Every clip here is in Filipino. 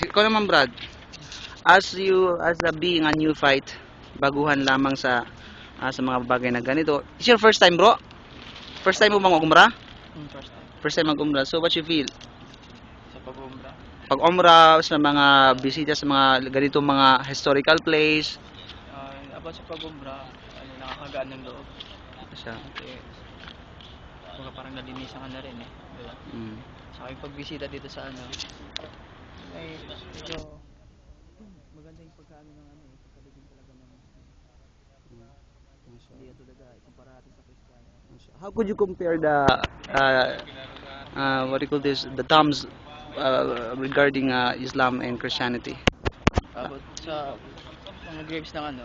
ikaw naman Brad, as a being a new fight, baguhan lamang sa mga bagay na ganito. It's your first time bro? First time mo bang umrah? First time. First time mag-umrah. So what you feel? Sa pag-umra. Pag umrah sa mga bisita sa mga ganitong mga historical place. About sa pag-umra, nakakagaan ng loob. Siya. Kasi, parang nalinisan ka na rin eh. Diba? Sa aking pagbisita dito sa ay medyo maganda yung pagkaano ng pagkalibing talaga ng hindi tulad ikumpara natin sa Kristiyano. How could you compare the what do you call this, the terms regarding Islam and Christianity? About sa mga graves ng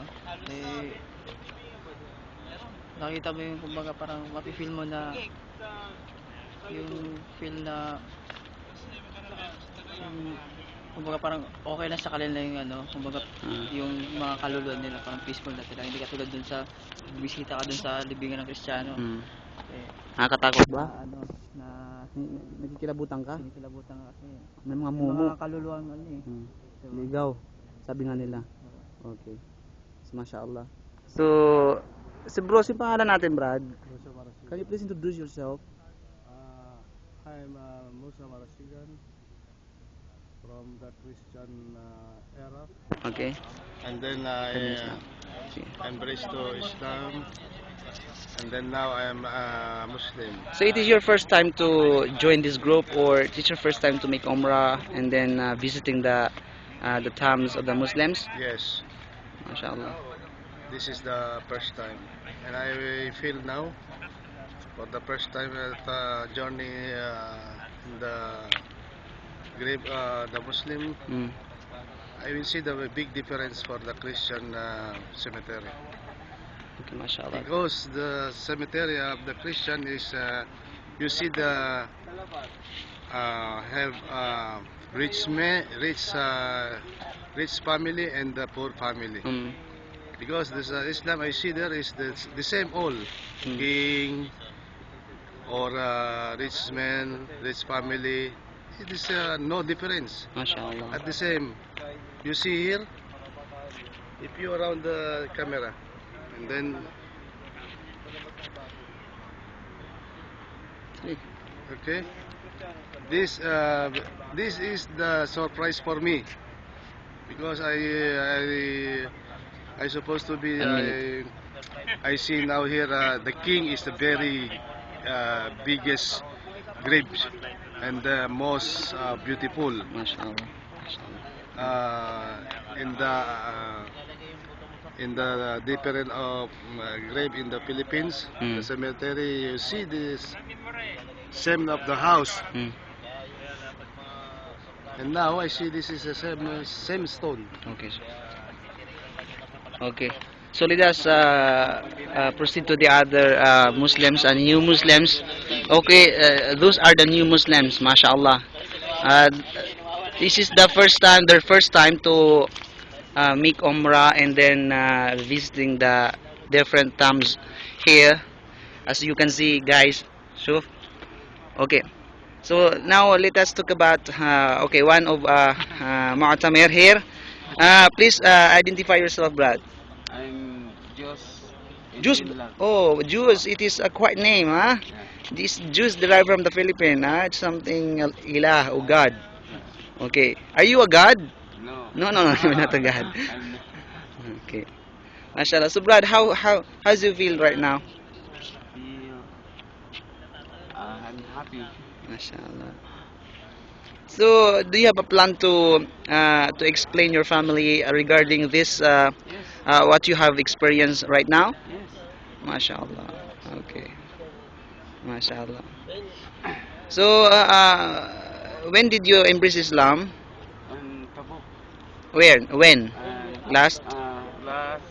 nakita mo yung kumbaga parang mapi-feel mo na yung feel na kumbaga parang okay lang sa kanila yung kumbaga yung mga kaluluwa nila parang peaceful na sila, hindi katulad dun sa bisita ka dun sa libingan ng Kristiyano. Nakakatakot ba? Na Nagkikilabutan ka? Kinikilabutan ka kasi May mga yung mumu. mga kaluluwa Ligaw. Sabi nga nila. Okay. So, mashallah. So, bro, si pangalan natin, Brad. Can you please introduce yourself? I'm Musa Marasigan from the Christian era, Okay. and then I embraced to Islam, and then now I am Muslim. So it is your first time to join this group, or it is your first time to make Umrah and then visiting the tombs of the Muslims? Yes, MashaAllah. this is the first time, and I feel now for the first time at journey in the grave the Muslim. I will see the big difference for the Christian cemetery. Okay, MashaAllah. Because the cemetery of the Christian is, you see the have rich family and the poor family. Because this Islam I see there is the same all king or rich man, rich family. It is no difference. MashaAllah. At the same, you see here, if you around the camera, and then okay, this is the surprise for me, because I supposed to be I see now here the king is the very biggest grave and the most beautiful. MashaAllah. In the different grave in the Philippines, the cemetery, you see this same of the house, and now I see this is the same stone. Okay. Okay. So let us proceed to the other Muslims and new Muslims. Okay, those are the new Muslims, MashaAllah. This is their first time to make Umrah and then visiting the different tombs here. As you can see, guys. So, okay. So now let us talk about one of Mu'tamir here. Please identify yourself, Brad. I'm Juice. Oh, Juice. It is a quite name, huh? This Juice derived from the Philippines, huh? It's something ilah or God. Okay. Are you a God? No, you're not a God. Okay. MashaAllah. So, Brad, how do you feel right now? I'm happy. MashaAllah. So, do you have a plan to explain your family regarding this what you have experienced right now? Yes. MashaAllah. Okay. MashaAllah. So, when did you embrace Islam? Tabuk. Where? When? Last Last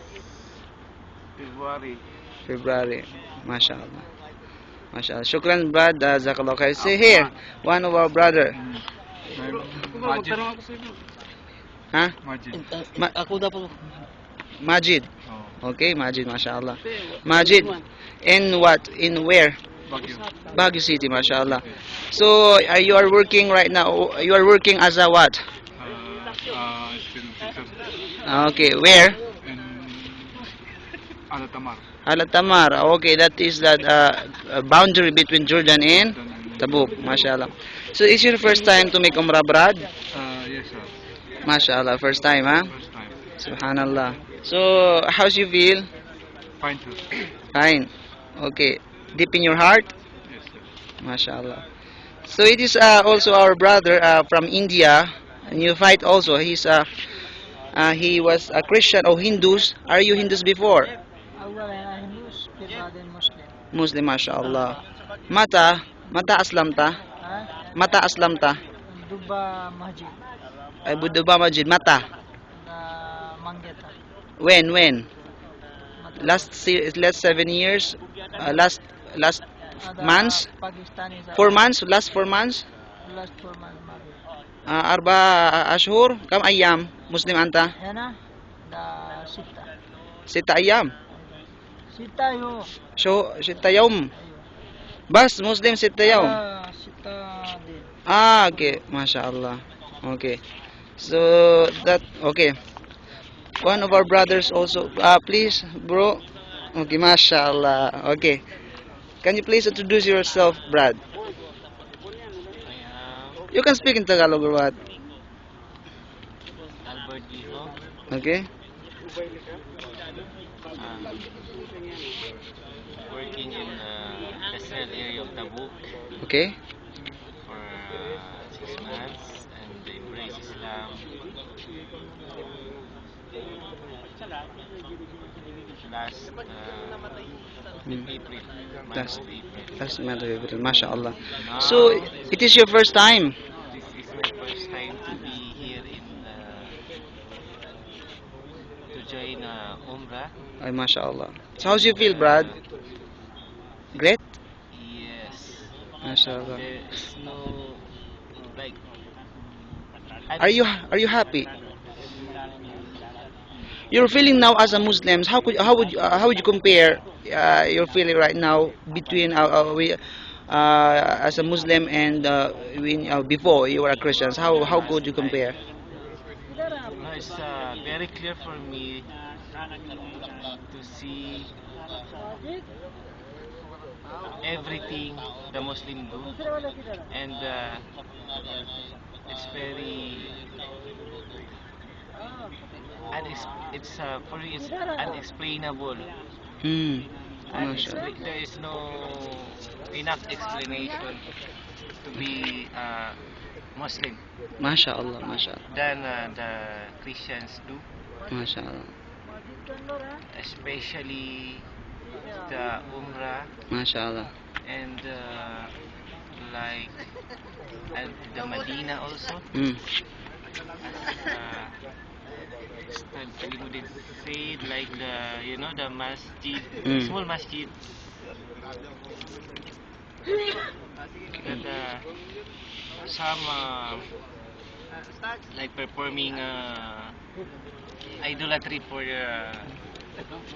February. February. MashaAllah. MashaAllah. Shukran, Brad. Jazakallah khair. See here, one of our brother. Majid. Huh? Majid. Ako dapat. Majid. Okay, Majid, MashaAllah. Majid. In what? In where? Baguio. Baguio City, MashaAllah. So, you are working right now. You are working as a what? Okay, where? in Al-Tamar. Al-Tamar. Okay, that is that boundary between Jordan and Tabuk. Mashallah. So, is your first time to make Umrah, Brad? Yes, sir. Mashallah, first time, huh? First time. Subhanallah. So, how's you feel? Fine, sir. Fine. Okay. Deep in your heart? Yes, sir. Mashallah. So, it is also our brother from India. And you fight also. He was a Christian or Hindus. Are you Hindus before? أول أنا هندوس في بعدين مسلم. Muslim, mashallah. Mata aslamta. ها؟ Mata aslamta. دبا مسجد. Ay Buddha Majid. Mata. مانجتا. When? Last 7 years. Last months. Pakistani. 4 months. Last 4 months. Last 4 months. أربع أشهر. كم أيام مسلم أنت؟ هنا دا ستة. 6 أيام. ستة يوم. شو 6 يوم. بس مسلم 6 يوم. ستة دين. Okay, mashallah. Okay, so that okay. One of our brothers also. Please, bro. Okay, mashallah. Okay, can you please introduce yourself, Brad? You can speak in Tagalog or what? Albert Iho, Okay. working in the industrial area of Tabuk Okay. for 6 months and embrace Islam last April, month Last- of April. That's matter, mashallah. So it is your first time. This is my first time to be here in to join Umrah. Ay, mashallah. So how's you feel, Brad? Great. Yes, Mashallah. there is no like. Are you happy? Your feeling now as a Muslim, how would you compare your feeling right now between as a Muslim and before you were a Christian? How could you compare? No, it's very clear for me to see everything the Muslim do, and it's very it's for me it's unexplainable. Hmm. Mashallah. There is no enough explanation to be Muslim Mashallah. Mashallah. than the Christians do, Mashallah. especially the Umrah Mashallah. and like and the Medina also. Hmm. We would say like the masjid, Mm. small masjid that some like performing idolatry for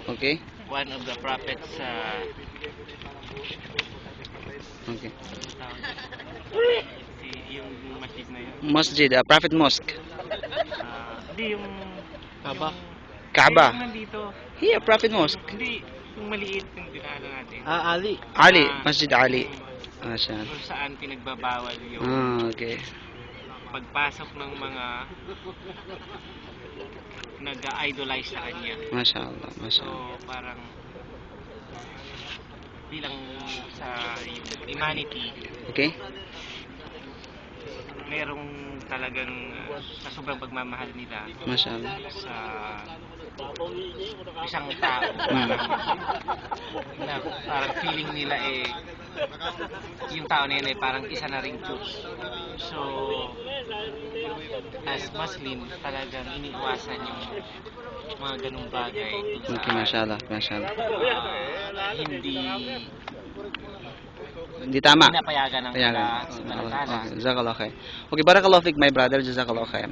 Okay. one of the prophets. Okay. Yung masjid na yun. Masjid, Prophet Mosque. Hindi yung Kaaba. Kaaba. Yung nandito. Here, Prophet Mosque. Hindi, yung maliit yung dinala natin. Ali. Ali, Masjid Ali. Mashallah. Kung saan pinagbabawal yung Okay. pagpasok ng mga nag-idolize sa kanya. Mashallah. So, Mashallah. parang bilang sa yung humanity, Okay. merong talagang sa sobrang pagmamahal nila Mashallah. sa isang tao na parang feeling nila yung tao na yun parang isa na ring Diyos. So as Muslim talagang iniiwasan yung mga ganung bagay kung Okay, mashallah. Mashallah. Hindi tama. pinapayagan ng Kaya iba nga. sa Malakala. Okay, jazakallah khair. Okay, barakallahu fik my brother, jazakallah khair.